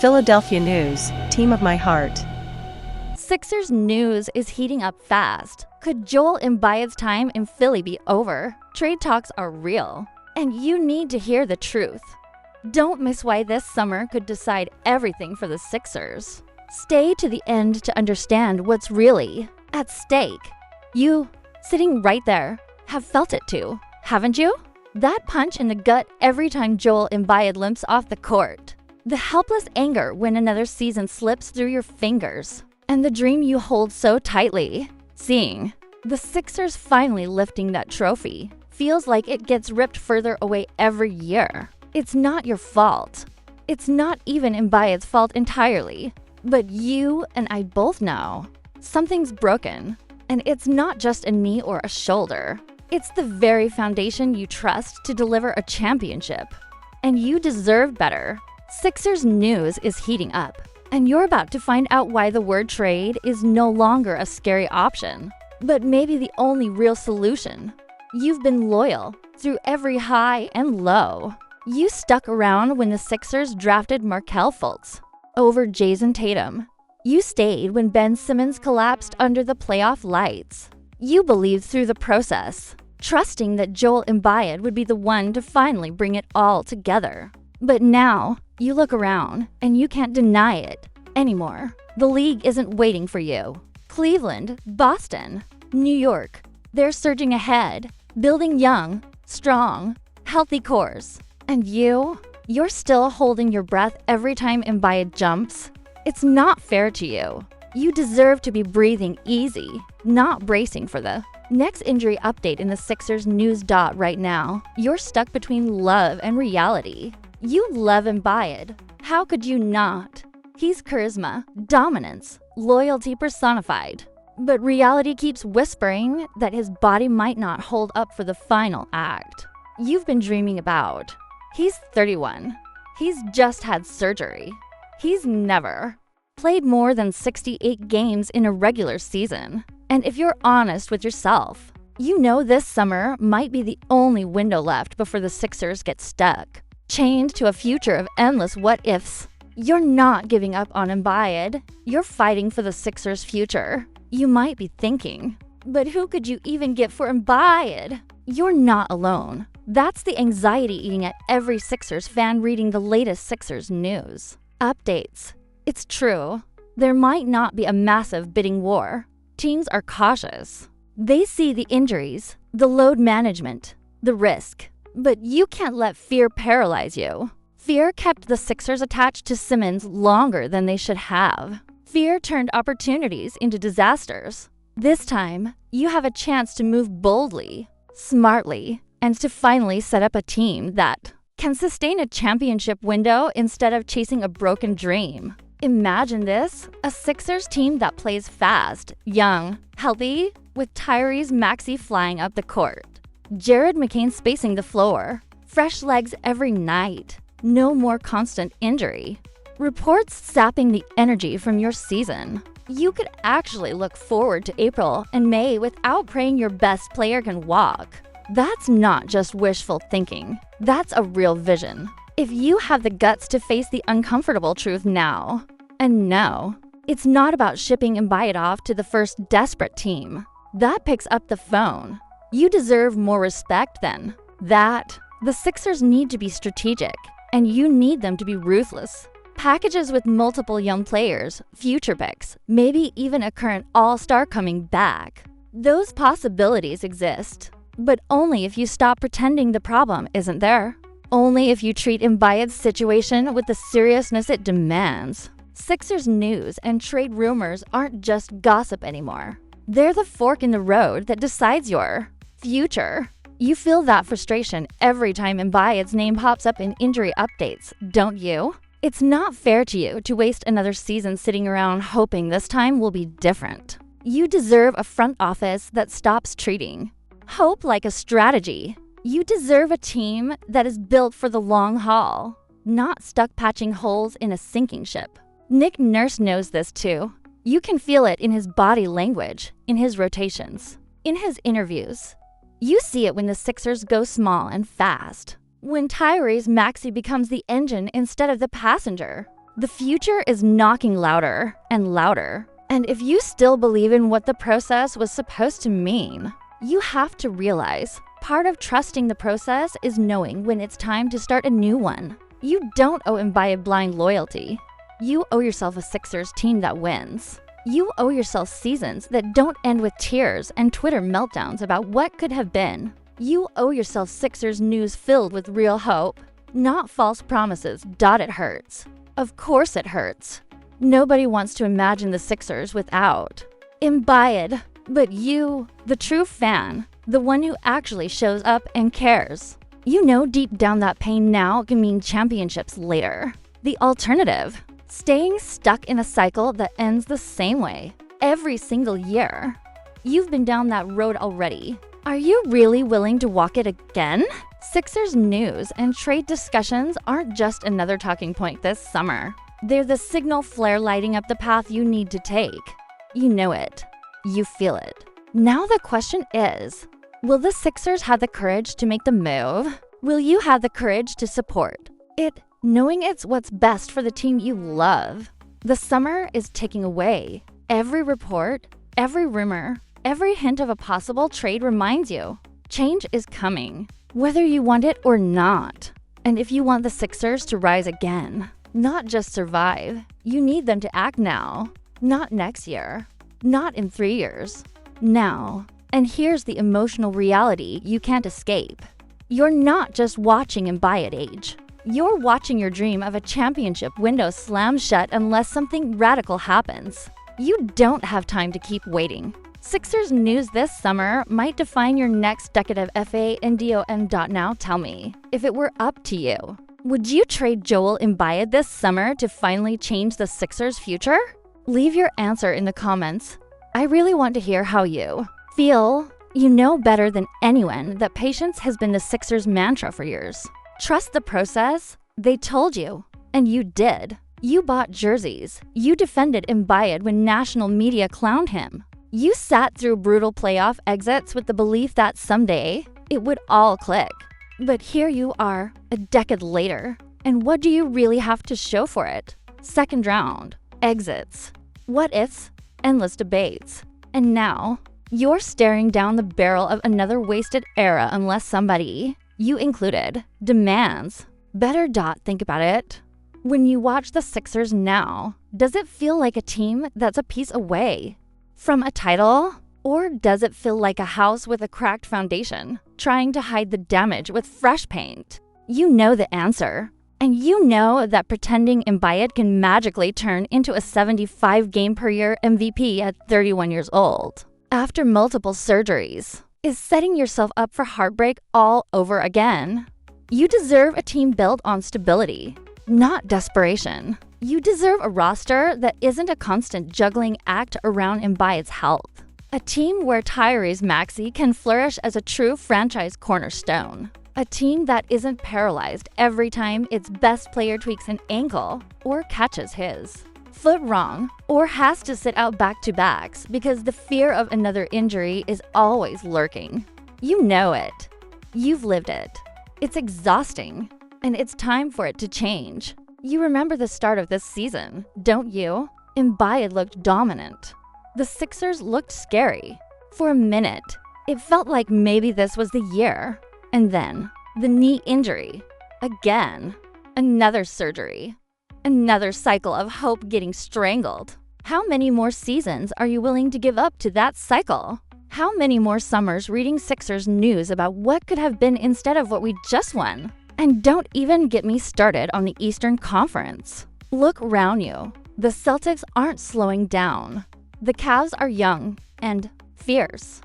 Philadelphia news, team of my heart. Sixers news is heating up fast. Could Joel Embiid's time in Philly be over? Trade talks are real, and you need to hear the truth. Don't miss why this summer could decide everything for the Sixers. Stay to the end to understand what's really at stake. You, sitting right there, have felt it too, haven't you? That punch in the gut every time Joel Embiid limps off the court. The helpless anger when another season slips through your fingers. And the dream you hold so tightly. Seeing the Sixers finally lifting that trophy feels like it gets ripped further away every year. It's not your fault. It's not even Embiid's fault entirely. But you and I both know something's broken. And it's not just a knee or a shoulder. It's the very foundation you trust to deliver a championship. And you deserve better. Sixers news is heating up, and you're about to find out why the word trade is no longer a scary option, but maybe the only real solution. You've been loyal through every high and low. You stuck around when the Sixers drafted Markelle Fultz over Jason Tatum. You stayed when Ben Simmons collapsed under the playoff lights. You believed through the process, trusting that Joel Embiid would be the one to finally bring it all together. But now, you look around, and you can't deny it anymore. The league isn't waiting for you. Cleveland, Boston, New York, they're surging ahead, building young, strong, healthy cores. And you're still holding your breath every time Embiid jumps. It's not fair to you. You deserve to be breathing easy, not bracing for the next injury update in the Sixers news dot right now. You're stuck between love and reality. You love Embiid. How could you not? He's charisma, dominance, loyalty personified. But reality keeps whispering that his body might not hold up for the final act you've been dreaming about. He's 31. He's just had surgery. He's never played more than 68 games in a regular season. And if you're honest with yourself, you know this summer might be the only window left before the Sixers get stuck, chained to a future of endless what-ifs. You're not giving up on Embiid. You're fighting for the Sixers' future. You might be thinking, but who could you even get for Embiid? You're not alone. That's the anxiety eating at every Sixers fan reading the latest Sixers news. Updates. It's true. There might not be a massive bidding war. Teams are cautious. They see the injuries, the load management, the risk. But you can't let fear paralyze you. Fear kept the Sixers attached to Simmons longer than they should have. Fear turned opportunities into disasters. This time, you have a chance to move boldly, smartly, and to finally set up a team that can sustain a championship window instead of chasing a broken dream. Imagine this, a Sixers team that plays fast, young, healthy, with Tyrese Maxey flying up the court. Jared McCain spacing the floor. Fresh legs every night. No more constant injury. Reports sapping the energy from your season. You could actually look forward to April and May without praying your best player can walk. That's not just wishful thinking. That's a real vision. If you have the guts to face the uncomfortable truth now. And no, it's not about shipping Embiid off to the first desperate team. That picks up the phone. You deserve more respect than that. The Sixers need to be strategic, and you need them to be ruthless. Packages with multiple young players, future picks, maybe even a current all-star coming back. Those possibilities exist, but only if you stop pretending the problem isn't there. Only if you treat Embiid's situation with the seriousness it demands. Sixers news and trade rumors aren't just gossip anymore. They're the fork in the road that decides your future. You feel that frustration every time Embiid's name pops up in injury updates, don't you? It's not fair to you to waste another season sitting around hoping this time will be different. You deserve a front office that stops treating hope like a strategy. You deserve a team that is built for the long haul, not stuck patching holes in a sinking ship. Nick Nurse knows this too. You can feel it in his body language, in his rotations, in his interviews. You see it when the Sixers go small and fast. When Tyrese Maxey becomes the engine instead of the passenger. The future is knocking louder and louder. And if you still believe in what the process was supposed to mean, you have to realize part of trusting the process is knowing when it's time to start a new one. You don't owe Embiid blind loyalty. You owe yourself a Sixers team that wins. You owe yourself seasons that don't end with tears and Twitter meltdowns about what could have been. You owe yourself Sixers news filled with real hope, not false promises. It hurts. Of course it hurts. Nobody wants to imagine the Sixers without Embiid, but you, the true fan, the one who actually shows up and cares. You know deep down that pain now can mean championships later. The alternative, staying stuck in a cycle that ends the same way every single year. You've been down that road already. Are you really willing to walk it again? Sixers news and trade discussions aren't just another talking point this summer. They're the signal flare lighting up the path you need to take. You know it. You feel it. Now the question is, will the Sixers have the courage to make the move? Will you have the courage to support it, knowing it's what's best for the team you love? The summer is ticking away. Every report, every rumor, every hint of a possible trade reminds you, change is coming, whether you want it or not. And if you want the Sixers to rise again, not just survive, you need them to act now, not next year, not in 3 years, now. And here's the emotional reality you can't escape. You're not just watching Embiid age. You're watching your dream of a championship window slam shut unless something radical happens. You don't have time to keep waiting. Sixers news this summer might define your next decade of FA and DOM. Now tell me, if it were up to you, would you trade Joel Embiid this summer to finally change the Sixers' future? Leave your answer in the comments. I really want to hear how you feel. You know better than anyone that patience has been the Sixers' mantra for years. Trust the process. They told you, and you did. You bought jerseys. You defended Embiid when national media clowned him. You sat through brutal playoff exits with the belief that someday it would all click. But here you are, a decade later, and what do you really have to show for it? Second round, exits, what ifs, endless debates. And now, you're staring down the barrel of another wasted era unless somebody, you included, demands. Better. Think about it. When you watch the Sixers now, does it feel like a team that's a piece away from a title? Or does it feel like a house with a cracked foundation, trying to hide the damage with fresh paint? You know the answer. And you know that pretending Embiid can magically turn into a 75-game-per-year MVP at 31 years old, after multiple surgeries, is setting yourself up for heartbreak all over again. You deserve a team built on stability, not desperation. You deserve a roster that isn't a constant juggling act around Embiid's health. A team where Tyrese Maxey can flourish as a true franchise cornerstone. A team that isn't paralyzed every time its best player tweaks an ankle or catches his foot wrong or has to sit out back-to-backs because the fear of another injury is always lurking. You know it. You've lived it. It's exhausting, and it's time for it to change. You remember the start of this season, don't you? Embiid looked dominant. The Sixers looked scary. For a minute, it felt like maybe this was the year. And then, the knee injury. Again. Another surgery. Another cycle of hope getting strangled. How many more seasons are you willing to give up to that cycle? How many more summers reading Sixers news about what could have been instead of what we just won? And don't even get me started on the Eastern Conference. Look around you. The Celtics aren't slowing down. The Cavs are young and fierce.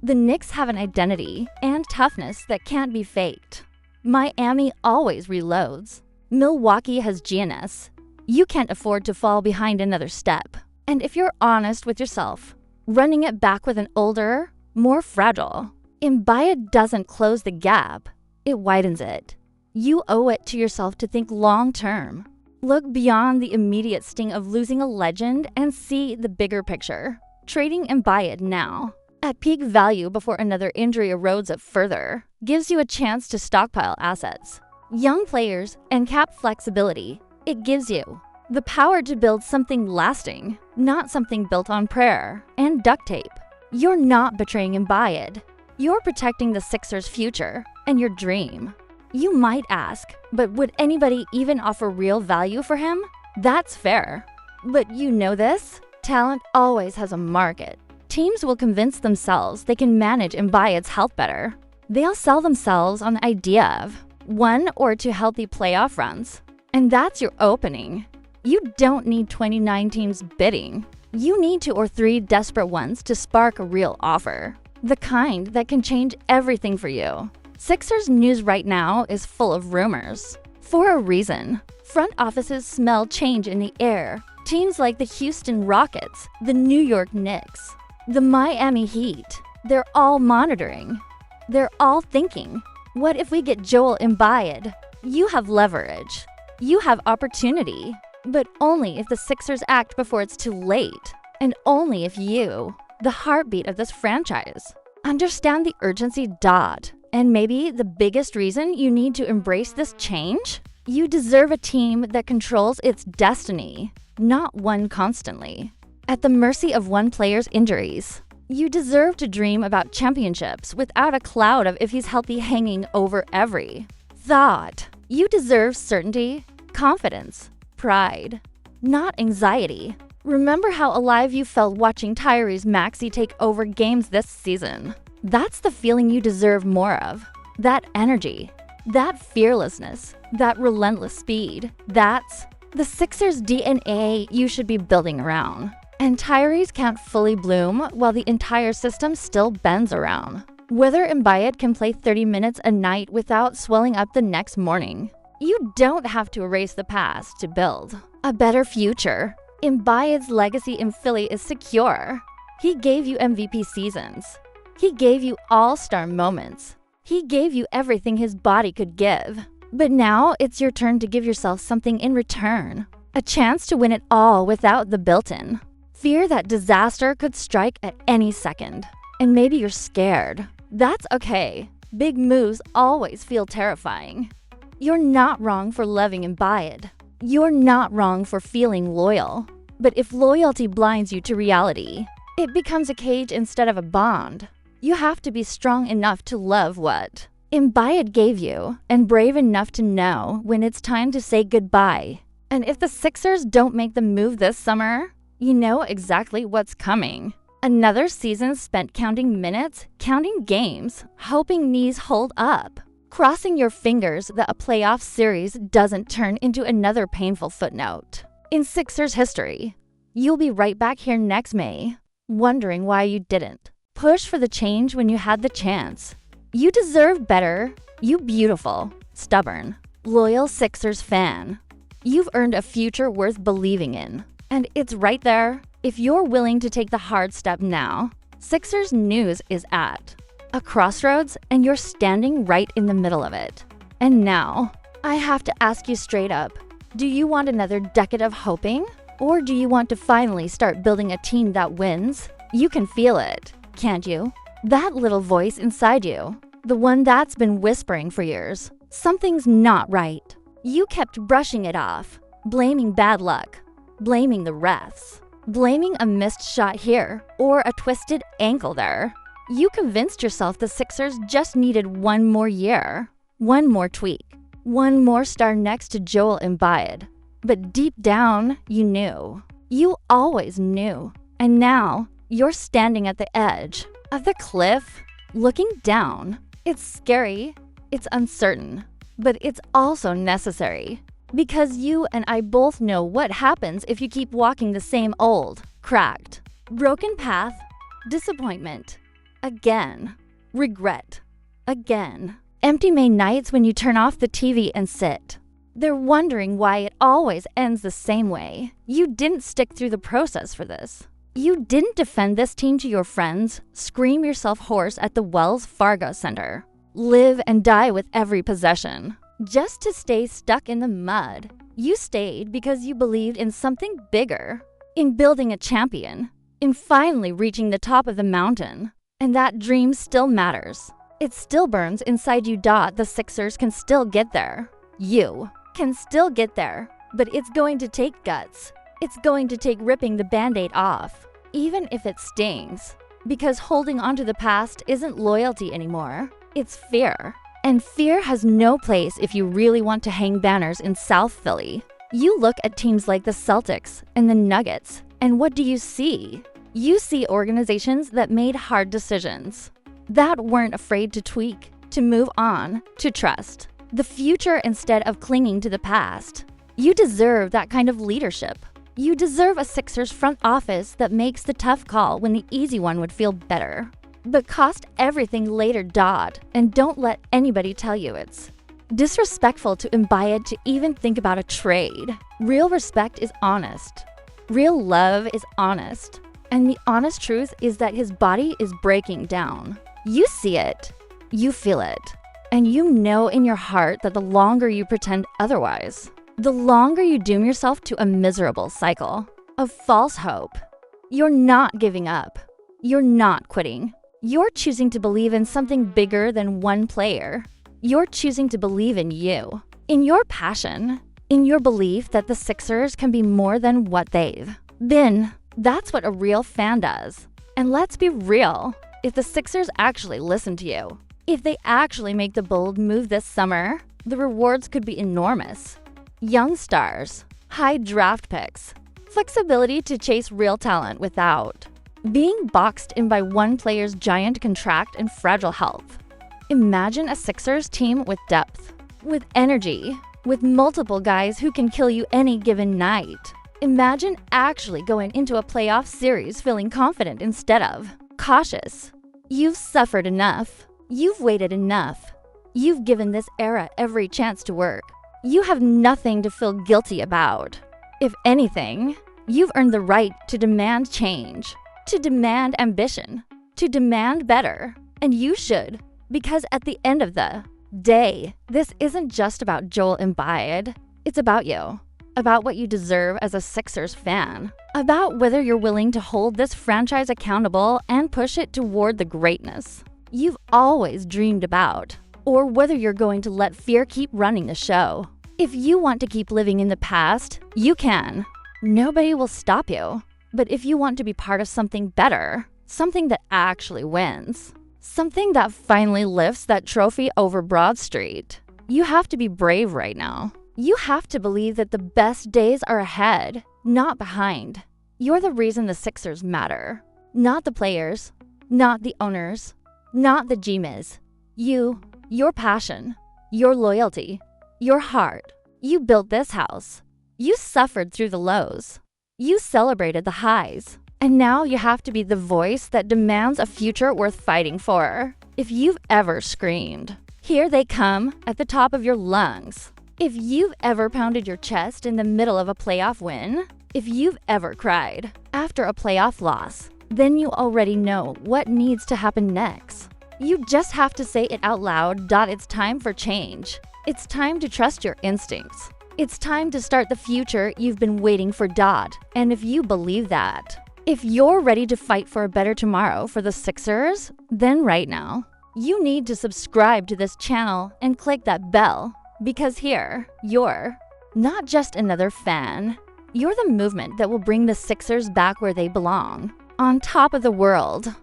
The Knicks have an identity and toughness that can't be faked. Miami always reloads. Milwaukee has GNS. You can't afford to fall behind another step. And if you're honest with yourself, running it back with an older, more fragile Embiid doesn't close the gap, it widens it. You owe it to yourself to think long-term. Look beyond the immediate sting of losing a legend and see the bigger picture. Trading Embiid now, at peak value before another injury erodes it further, gives you a chance to stockpile assets, young players, and cap flexibility. It gives you The power to build something lasting, not something built on prayer and duct tape. You're not betraying Embiid. You're protecting the Sixers' future and your dream. You might ask, but would anybody even offer real value for him? That's fair. But you know this? Talent always has a market. Teams will convince themselves they can manage Embiid's health better. They'll sell themselves on the idea of 1 or 2 healthy playoff runs. And that's your opening. You don't need 29 teams bidding. You need 2 or 3 desperate ones to spark a real offer. The kind that can change everything for you. Sixers news right now is full of rumors. For a reason. Front offices smell change in the air. Teams like the Houston Rockets, the New York Knicks, the Miami Heat, they're all monitoring. They're all thinking, what if we get Joel Embiid? You have leverage. You have opportunity. But only if the Sixers act before it's too late. And only if you, the heartbeat of this franchise, understand the urgency. And maybe the biggest reason you need to embrace this change? You deserve a team that controls its destiny, not one constantly, at the mercy of one player's injuries. You deserve to dream about championships without a cloud of if he's healthy hanging over every thought. You deserve certainty, confidence, pride, not anxiety. Remember how alive you felt watching Tyrese Maxey take over games this season. That's the feeling you deserve more of. That energy, that fearlessness, that relentless speed. That's the Sixers' DNA you should be building around. And Tyrese can't fully bloom while the entire system still bends around. Whether Embiid can play 30 minutes a night without swelling up the next morning. You don't have to erase the past to build a better future. Embiid's legacy in Philly is secure. He gave you MVP seasons. He gave you all-star moments. He gave you everything his body could give. But now it's your turn to give yourself something in return. A chance to win it all without the built-in. Fear that disaster could strike at any second. And maybe you're scared. That's okay. Big moves always feel terrifying. You're not wrong for loving Embiid. You're not wrong for feeling loyal. But if loyalty blinds you to reality, it becomes a cage instead of a bond. You have to be strong enough to love what Embiid gave you and brave enough to know when it's time to say goodbye. And if the Sixers don't make the move this summer, you know exactly what's coming. Another season spent counting minutes, counting games, hoping knees hold up. Crossing your fingers that a playoff series doesn't turn into another painful footnote in Sixers history. You'll be right back here next May, wondering why you didn't push for the change when you had the chance. You deserve better, you beautiful, stubborn, loyal Sixers fan. You've earned a future worth believing in, and it's right there if you're willing to take the hard step now. Sixers news is at a crossroads, and you're standing right in the middle of it. And now, I have to ask you straight up, do you want another decade of hoping? Or do you want to finally start building a team that wins? You can feel it, can't you? That little voice inside you, the one that's been whispering for years. Something's not right. You kept brushing it off, blaming bad luck, blaming the refs, blaming a missed shot here or a twisted ankle there. You convinced yourself the Sixers just needed one more year, one more tweak, one more star next to Joel Embiid. But deep down, you knew. You always knew. And now, you're standing at the edge of the cliff, looking down. It's scary, it's uncertain, but it's also necessary. Because you and I both know what happens if you keep walking the same old, cracked, broken path. Disappointment. Again. Regret. Again. Empty May nights when you turn off the TV and sit. They're wondering why it always ends the same way. You didn't stick through the process for this. You didn't defend this team to your friends, scream yourself hoarse at the Wells Fargo Center, live and die with every possession, just to stay stuck in the mud. You stayed because you believed in something bigger, in building a champion, in finally reaching the top of the mountain. And that dream still matters. It still burns inside you. The Sixers can still get there. You can still get there. But it's going to take guts. It's going to take ripping the Band-Aid off, even if it stings. Because holding on to the past isn't loyalty anymore. It's fear. And fear has no place if you really want to hang banners in South Philly. You look at teams like the Celtics and the Nuggets, and what do you see? You see organizations that made hard decisions, that weren't afraid to tweak, to move on, to trust the future instead of clinging to the past. You deserve that kind of leadership. You deserve a Sixers front office that makes the tough call when the easy one would feel better. But cost everything later, and don't let anybody tell you it's disrespectful to Embiid to even think about a trade. Real respect is honest. Real love is honest. And the honest truth is that his body is breaking down. You see it. You feel it. And you know in your heart that the longer you pretend otherwise, the longer you doom yourself to a miserable cycle of false hope. You're not giving up. You're not quitting. You're choosing to believe in something bigger than one player. You're choosing to believe in you, in your passion, in your belief that the Sixers can be more than what they've been. That's what a real fan does. And let's be real, if the Sixers actually listen to you, if they actually make the bold move this summer, the rewards could be enormous. Young stars, high draft picks, flexibility to chase real talent without being boxed in by one player's giant contract and fragile health. Imagine a Sixers team with depth, with energy, with multiple guys who can kill you any given night. Imagine actually going into a playoff series feeling confident instead of cautious. You've suffered enough. You've waited enough. You've given this era every chance to work. You have nothing to feel guilty about. If anything, you've earned the right to demand change, to demand ambition, to demand better. And you should, because at the end of the day, this isn't just about Joel Embiid. It's about you, about what you deserve as a Sixers fan, about whether you're willing to hold this franchise accountable and push it toward the greatness you've always dreamed about, or whether you're going to let fear keep running the show. If you want to keep living in the past, you can. Nobody will stop you. But if you want to be part of something better, something that actually wins, something that finally lifts that trophy over Broad Street, you have to be brave right now. You have to believe that the best days are ahead, not behind. You're the reason the Sixers matter. Not the players, not the owners, not the GMs. You, your passion, your loyalty, your heart. You built this house. You suffered through the lows. You celebrated the highs. And now you have to be the voice that demands a future worth fighting for. If you've ever screamed, "Here they come," at the top of your lungs. If you've ever pounded your chest in the middle of a playoff win, if you've ever cried after a playoff loss, then you already know what needs to happen next. You just have to say it out loud. It's time for change. It's time to trust your instincts. It's time to start the future you've been waiting for. And if you believe that, if you're ready to fight for a better tomorrow for the Sixers, then right now, you need to subscribe to this channel and click that bell. Because here, you're not just another fan. You're the movement that will bring the Sixers back where they belong, on top of the world.